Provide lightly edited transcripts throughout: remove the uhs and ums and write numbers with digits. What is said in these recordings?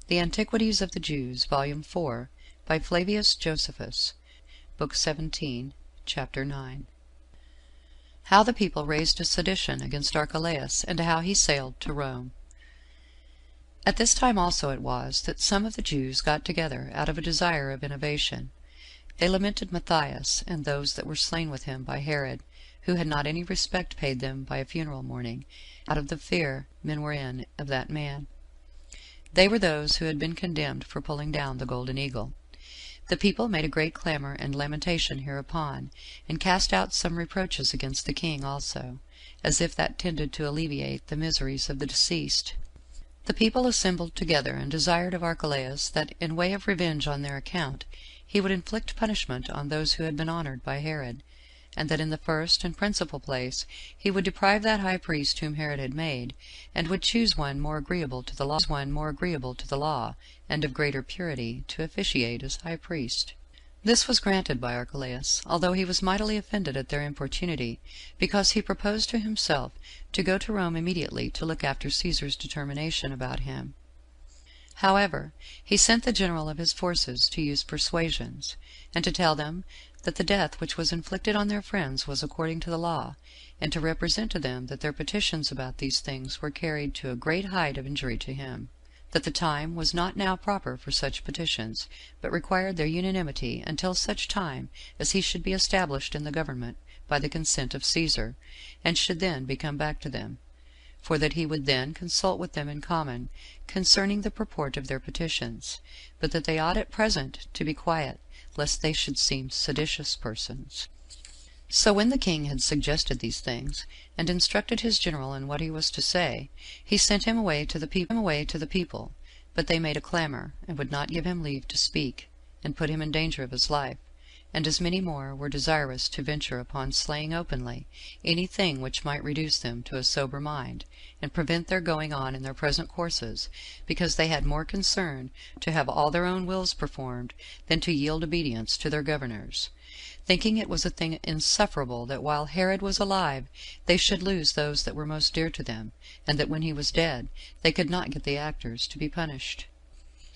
The Antiquities of the Jews, Volume 4, by Flavius Josephus, Book 17, Chapter 9. How the people raised a sedition against Archelaus, and how he sailed to Rome. At this time also it was that some of the Jews got together out of a desire of innovation. They lamented Matthias, and those that were slain with him by Herod, who had not any respect paid them by a funeral mourning, out of the fear men were in of that man. They were those who had been condemned for pulling down the golden eagle. The people made a great clamor and lamentation hereupon, and cast out some reproaches against the king also, as if that tended to alleviate the miseries of the deceased. The people assembled together, and desired of Archelaus that, in way of revenge on their account, he would inflict punishment on those who had been honored by Herod, and that in the first and principal place he would deprive that high priest whom Herod had made, and would choose one more agreeable to the law, and of greater purity, to officiate as high priest. This was granted by Archelaus, although he was mightily offended at their importunity, because he proposed to himself to go to Rome immediately to look after Caesar's determination about him. However, he sent the general of his forces to use persuasions, and to tell them that the death which was inflicted on their friends was according to the law, and to represent to them that their petitions about these things were carried to a great height of injury to him, that the time was not now proper for such petitions, but required their unanimity until such time as he should be established in the government by the consent of Caesar, and should then become back to them, for that he would then consult with them in common concerning the purport of their petitions, but that they ought at present to be quiet, lest they should seem seditious persons. So when the king had suggested these things, and instructed his general in what he was to say, he sent him away to the people, but they made a clamor, and would not give him leave to speak, and put him in danger of his life, and as many more were desirous to venture upon slaying openly any thing which might reduce them to a sober mind, and prevent their going on in their present courses, because they had more concern to have all their own wills performed than to yield obedience to their governors, thinking it was a thing insufferable that while Herod was alive they should lose those that were most dear to them, and that when he was dead they could not get the actors to be punished.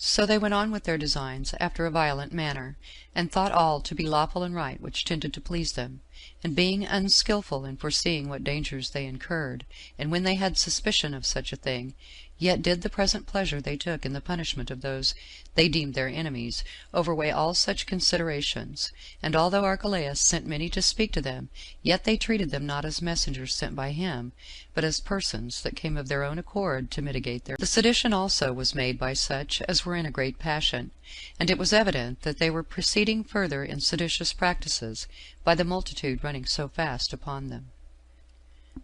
So they went on with their designs after a violent manner, and thought all to be lawful and right which tended to please them, and being unskilful in foreseeing what dangers they incurred, and when they had suspicion of such a thing, yet did the present pleasure they took in the punishment of those they deemed their enemies overweigh all such considerations. And although Archelaus sent many to speak to them, yet they treated them not as messengers sent by him, but as persons that came of their own accord to mitigate their. The sedition also was made by such as were in a great passion, and it was evident that they were proceeding further in seditious practices, by the multitude running so fast upon them.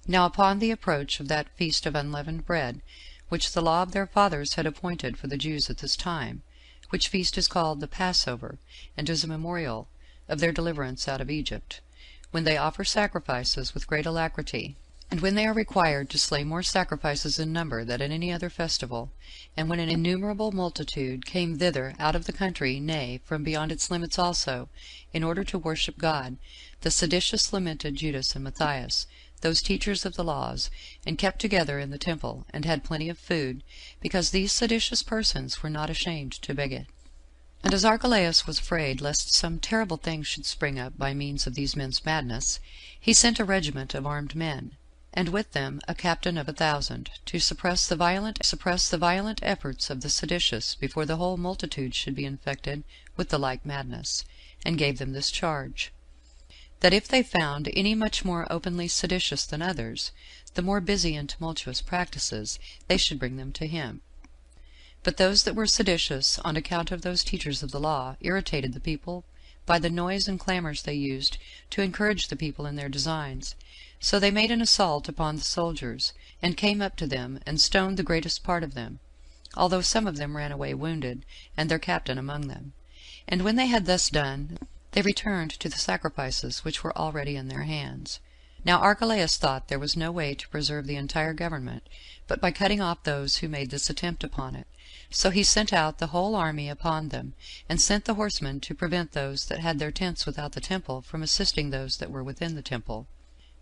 Now upon the approach of that feast of unleavened bread, which the law of their fathers had appointed for the Jews at this time, which feast is called the Passover, and is a memorial of their deliverance out of Egypt, when they offer sacrifices with great alacrity, and when they are required to slay more sacrifices in number than at any other festival, and when an innumerable multitude came thither out of the country, nay, from beyond its limits also, in order to worship God, the seditious lamented Judas and Matthias, those teachers of the laws, and kept together in the temple, and had plenty of food, because these seditious persons were not ashamed to beg it. And as Archelaus was afraid lest some terrible thing should spring up by means of these men's madness, he sent a regiment of armed men, and with them a captain of 1,000, to suppress the violent efforts of the seditious before the whole multitude should be infected with the like madness, and gave them this charge, that if they found any much more openly seditious than others, the more busy in tumultuous practices, they should bring them to him. But those that were seditious, on account of those teachers of the law, irritated the people by the noise and clamors they used to encourage the people in their designs. So they made an assault upon the soldiers, and came up to them, and stoned the greatest part of them, although some of them ran away wounded, and their captain among them. And when they had thus done, they returned to the sacrifices which were already in their hands. Now Archelaus thought there was no way to preserve the entire government, but by cutting off those who made this attempt upon it. So he sent out the whole army upon them, and sent the horsemen to prevent those that had their tents without the temple from assisting those that were within the temple,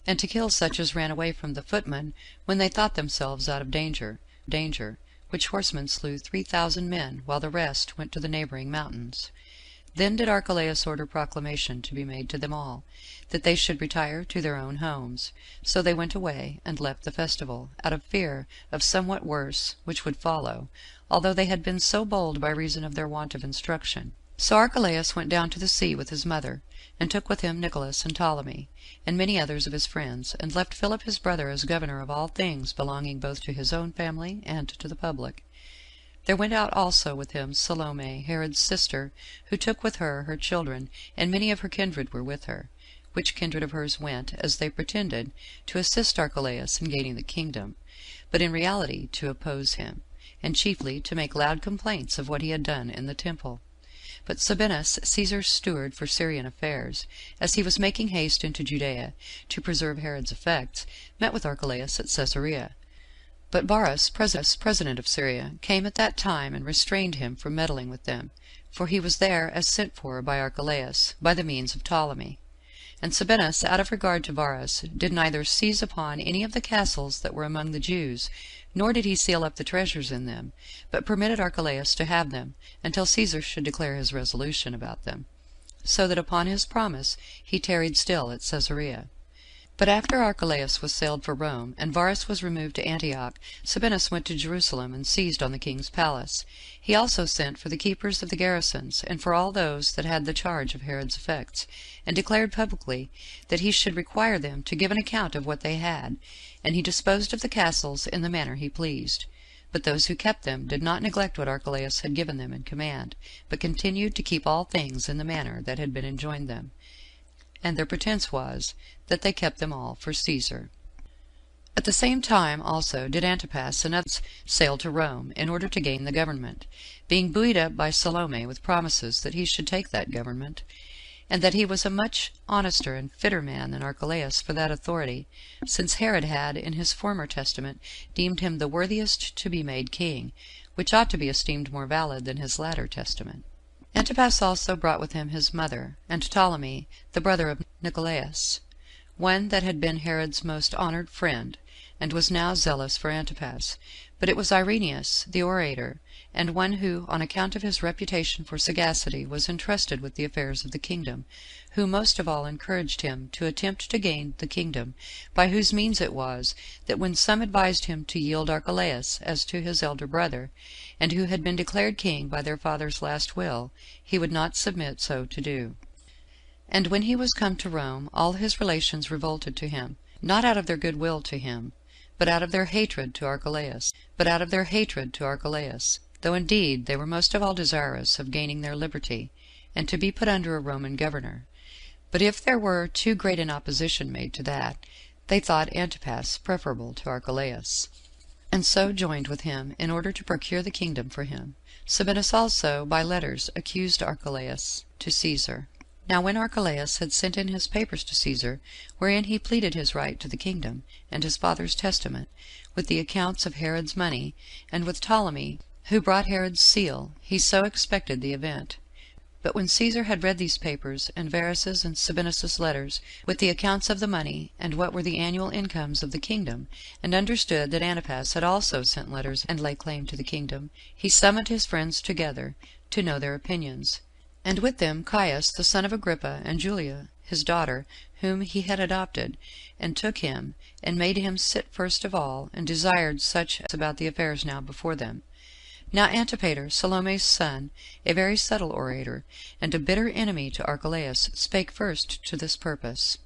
and to kill such as ran away from the footmen when they thought themselves out of danger, which horsemen slew 3,000 men, while the rest went to the neighboring mountains. Then did Archelaus order proclamation to be made to them all, that they should retire to their own homes. So they went away, and left the festival, out of fear of somewhat worse which would follow, although they had been so bold by reason of their want of instruction. So Archelaus went down to the sea with his mother, and took with him Nicholas and Ptolemy, and many others of his friends, and left Philip his brother as governor of all things belonging both to his own family and to the public. There went out also with him Salome, Herod's sister, who took with her her children, and many of her kindred were with her, which kindred of hers went, as they pretended, to assist Archelaus in gaining the kingdom, but in reality to oppose him, and chiefly to make loud complaints of what he had done in the temple. But Sabinus, Caesar's steward for Syrian affairs, as he was making haste into Judea to preserve Herod's effects, met with Archelaus at Caesarea. But Varus, president of Syria, came at that time and restrained him from meddling with them, for he was there as sent for by Archelaus, by the means of Ptolemy. And Sabinus, out of regard to Varus, did neither seize upon any of the castles that were among the Jews, nor did he seal up the treasures in them, but permitted Archelaus to have them, until Caesar should declare his resolution about them. So that upon his promise he tarried still at Caesarea. But after Archelaus was sailed for Rome, and Varus was removed to Antioch, Sabinus went to Jerusalem and seized on the king's palace. He also sent for the keepers of the garrisons, and for all those that had the charge of Herod's effects, and declared publicly that he should require them to give an account of what they had, and he disposed of the castles in the manner he pleased. But those who kept them did not neglect what Archelaus had given them in command, but continued to keep all things in the manner that had been enjoined them. And their pretense was, that they kept them all for Caesar. At the same time also did Antipas and others sail to Rome, in order to gain the government, being buoyed up by Salome with promises that he should take that government, and that he was a much honester and fitter man than Archelaus for that authority, since Herod had in his former testament deemed him the worthiest to be made king, which ought to be esteemed more valid than his latter testament. Antipas also brought with him his mother, and Ptolemy, the brother of Nicolaus, one that had been Herod's most honored friend, and was now zealous for Antipas. But it was Irenaeus, the orator, and one who, on account of his reputation for sagacity, was entrusted with the affairs of the kingdom, who most of all encouraged him to attempt to gain the kingdom, by whose means it was that when some advised him to yield Archelaus as to his elder brother, and who had been declared king by their father's last will, he would not submit so to do. And when he was come to Rome, all his relations revolted to him, not out of their good will to him, but out of their hatred to Archelaus, though indeed they were most of all desirous of gaining their liberty, and to be put under a Roman governor. But if there were too great an opposition made to that, they thought Antipas preferable to Archelaus, and so joined with him in order to procure the kingdom for him. Sabinus also by letters accused Archelaus to Caesar. Now when Archelaus had sent in his papers to Caesar, wherein he pleaded his right to the kingdom, and his father's testament, with the accounts of Herod's money, and with Ptolemy, who brought Herod's seal, he so expected the event. But when Caesar had read these papers, and Varus's and Sabinus's letters, with the accounts of the money, and what were the annual incomes of the kingdom, and understood that Antipas had also sent letters and laid claim to the kingdom, he summoned his friends together to know their opinions. And with them Caius, the son of Agrippa, and Julia, his daughter, whom he had adopted, and took him, and made him sit first of all, and desired such about the affairs now before them. Now Antipater, Salome's son, a very subtle orator, and a bitter enemy to Archelaus, spake first to this purpose,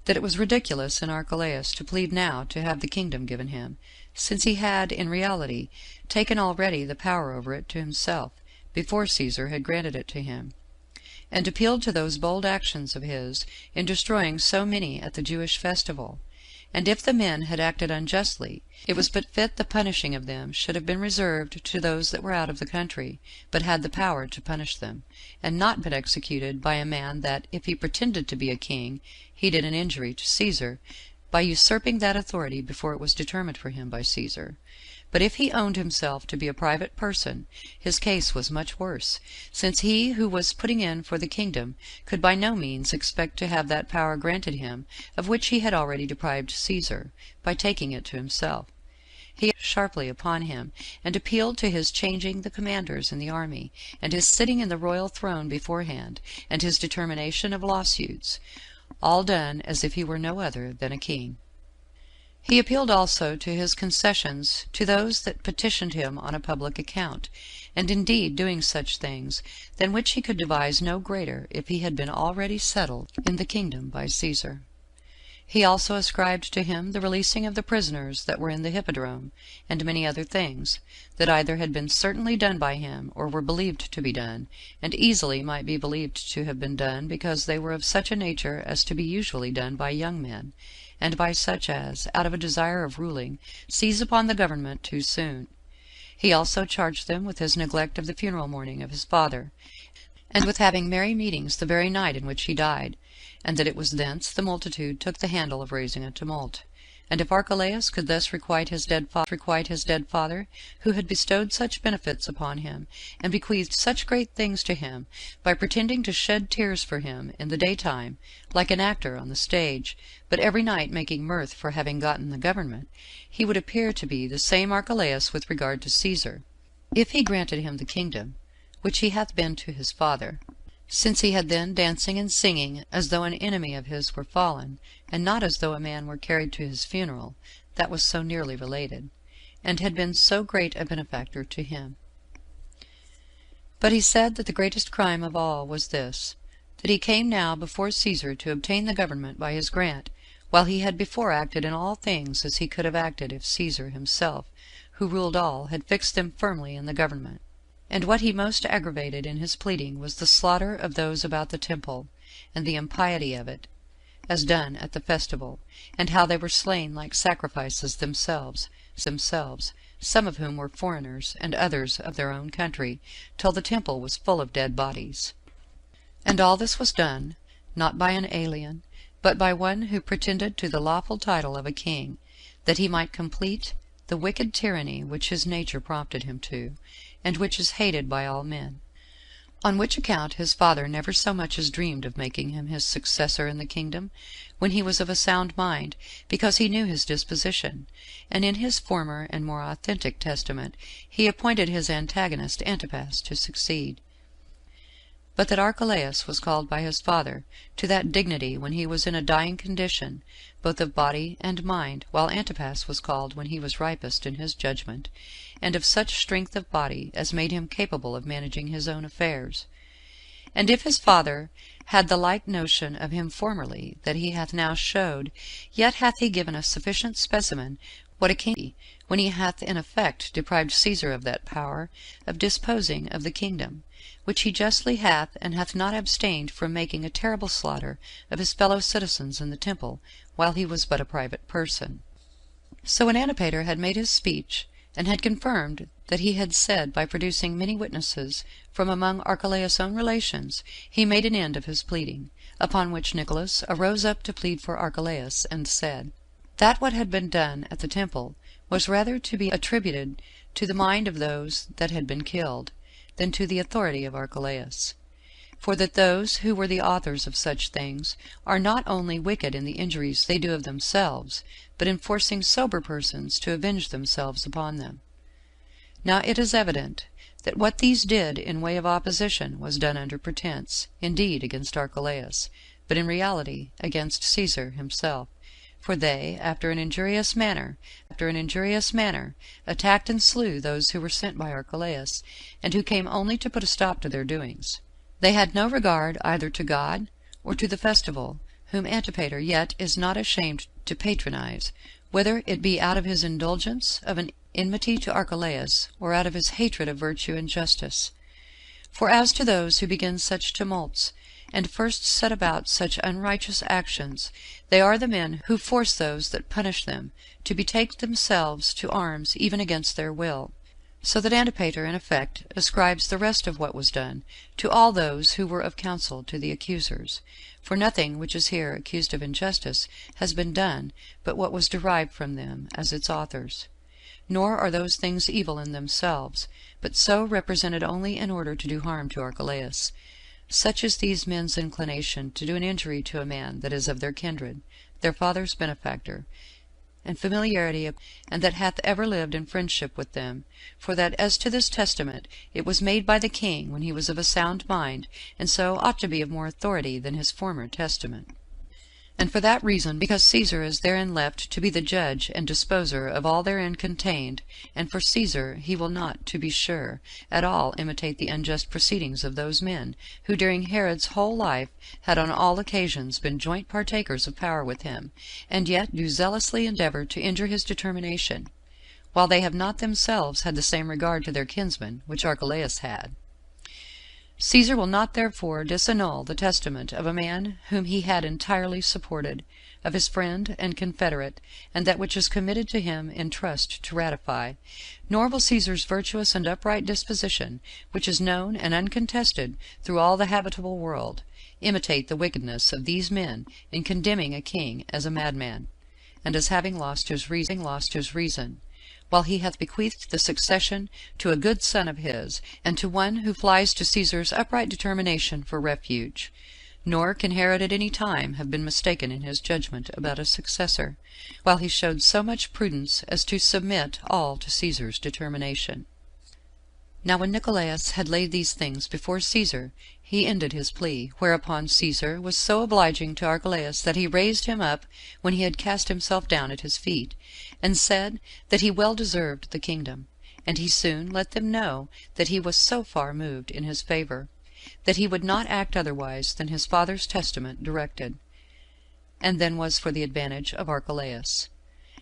that it was ridiculous in Archelaus to plead now to have the kingdom given him, since he had, in reality, taken already the power over it to himself, before Caesar had granted it to him, and appealed to those bold actions of his in destroying so many at the Jewish festival. And if the men had acted unjustly, it was but fit the punishing of them should have been reserved to those that were out of the country, but had the power to punish them, and not been executed by a man that, if he pretended to be a king, he did an injury to Caesar, by usurping that authority before it was determined for him by Caesar. But if he owned himself to be a private person, his case was much worse, since he who was putting in for the kingdom could by no means expect to have that power granted him of which he had already deprived Caesar, by taking it to himself. he sharply upon him, and appealed to his changing the commanders in the army, and his sitting in the royal throne beforehand, and his determination of lawsuits, all done as if he were no other than a king. He appealed also to his concessions to those that petitioned him on a public account, and indeed doing such things, than which he could devise no greater, if he had been already settled in the kingdom by Caesar. He also ascribed to him the releasing of the prisoners that were in the hippodrome, and many other things, that either had been certainly done by him, or were believed to be done, and easily might be believed to have been done, because they were of such a nature as to be usually done by young men, and by such as, out of a desire of ruling, seize upon the government too soon. He also charged them with his neglect of the funeral mourning of his father, and with having merry meetings the very night in which he died, and that it was thence the multitude took the handle of raising a tumult. And if Archelaus could thus requite his dead father, who had bestowed such benefits upon him, and bequeathed such great things to him, by pretending to shed tears for him in the daytime, like an actor on the stage, but every night making mirth for having gotten the government, he would appear to be the same Archelaus with regard to Caesar, if he granted him the kingdom, which he hath been to his father, since he had then dancing and singing as though an enemy of his were fallen, and not as though a man were carried to his funeral, that was so nearly related, and had been so great a benefactor to him. But he said that the greatest crime of all was this, that he came now before Caesar to obtain the government by his grant, while he had before acted in all things as he could have acted if Caesar himself, who ruled all, had fixed them firmly in the government. And what he most aggravated in his pleading was the slaughter of those about the temple, and the impiety of it, as done at the festival, and how they were slain like sacrifices themselves, some of whom were foreigners, and others of their own country, till the temple was full of dead bodies. And all this was done, not by an alien, but by one who pretended to the lawful title of a king, that he might complete the wicked tyranny which his nature prompted him to, and which is hated by all men. On which account his father never so much as dreamed of making him his successor in the kingdom, when he was of a sound mind, because he knew his disposition, and in his former and more authentic testament he appointed his antagonist Antipas to succeed. But that Archelaus was called by his father to that dignity when he was in a dying condition, both of body and mind, while Antipas was called when he was ripest in his judgment, and of such strength of body as made him capable of managing his own affairs. And if his father had the like notion of him formerly that he hath now showed, yet hath he given a sufficient specimen what a king be, when he hath in effect deprived Caesar of that power of disposing of the kingdom, which he justly hath, and hath not abstained from making a terrible slaughter of his fellow citizens in the temple, while he was but a private person. So when Antipater had made his speech, and had confirmed that he had said by producing many witnesses from among Archelaus' own relations, he made an end of his pleading. Upon which Nicholas arose up to plead for Archelaus, and said, that what had been done at the temple was rather to be attributed to the mind of those that had been killed, than to the authority of Archelaus. For that those who were the authors of such things are not only wicked in the injuries they do of themselves, but in forcing sober persons to avenge themselves upon them. Now it is evident that what these did in way of opposition was done under pretense, indeed against Archelaus, but in reality against Caesar himself. For they, after an injurious manner, attacked and slew those who were sent by Archelaus, and who came only to put a stop to their doings. They had no regard either to God or to the festival, whom Antipater yet is not ashamed to patronize, whether it be out of his indulgence of an enmity to Archelaus, or out of his hatred of virtue and justice. For as to those who begin such tumults, and first set about such unrighteous actions, they are the men who force those that punish them to betake themselves to arms even against their will. So that Antipater in effect ascribes the rest of what was done to all those who were of counsel to the accusers. For nothing which is here accused of injustice has been done but what was derived from them as its authors. Nor are those things evil in themselves, but so represented only in order to do harm to Archelaus. Such is these men's inclination to do an injury to a man that is of their kindred, their father's benefactor, and familiarity, and that hath ever lived in friendship with them. For that as to this testament, it was made by the king when he was of a sound mind, and so ought to be of more authority than his former testament. And for that reason, because Caesar is therein left to be the judge and disposer of all therein contained, and for Caesar he will not, to be sure, at all imitate the unjust proceedings of those men, who during Herod's whole life had on all occasions been joint partakers of power with him, and yet do zealously endeavor to injure his determination, while they have not themselves had the same regard to their kinsmen which Archelaus had. Caesar will not therefore disannul the testament of a man whom he had entirely supported, of his friend and confederate, and that which is committed to him in trust to ratify. Nor will Caesar's virtuous and upright disposition, which is known and uncontested through all the habitable world, imitate the wickedness of these men in condemning a king as a madman, and as having lost his reason, while he hath bequeathed the succession to a good son of his, and to one who flies to Caesar's upright determination for refuge. Nor can Herod at any time have been mistaken in his judgment about a successor, while he showed so much prudence as to submit all to Caesar's determination. Now when Nicolaus had laid these things before Caesar, he ended his plea, whereupon Caesar was so obliging to Archelaus that he raised him up when he had cast himself down at his feet, and said that he well deserved the kingdom. And he soon let them know that he was so far moved in his favor, that he would not act otherwise than his father's testament directed, and then was for the advantage of Archelaus.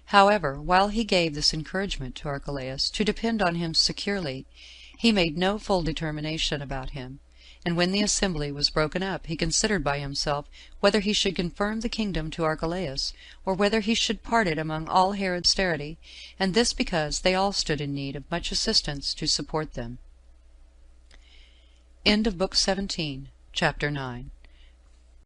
However, while he gave this encouragement to Archelaus to depend on him securely, he made no full determination about him. And when the assembly was broken up, he considered by himself whether he should confirm the kingdom to Archelaus, or whether he should part it among all Herod's posterity, and this because they all stood in need of much assistance to support them. End of Book 17, Chapter 9.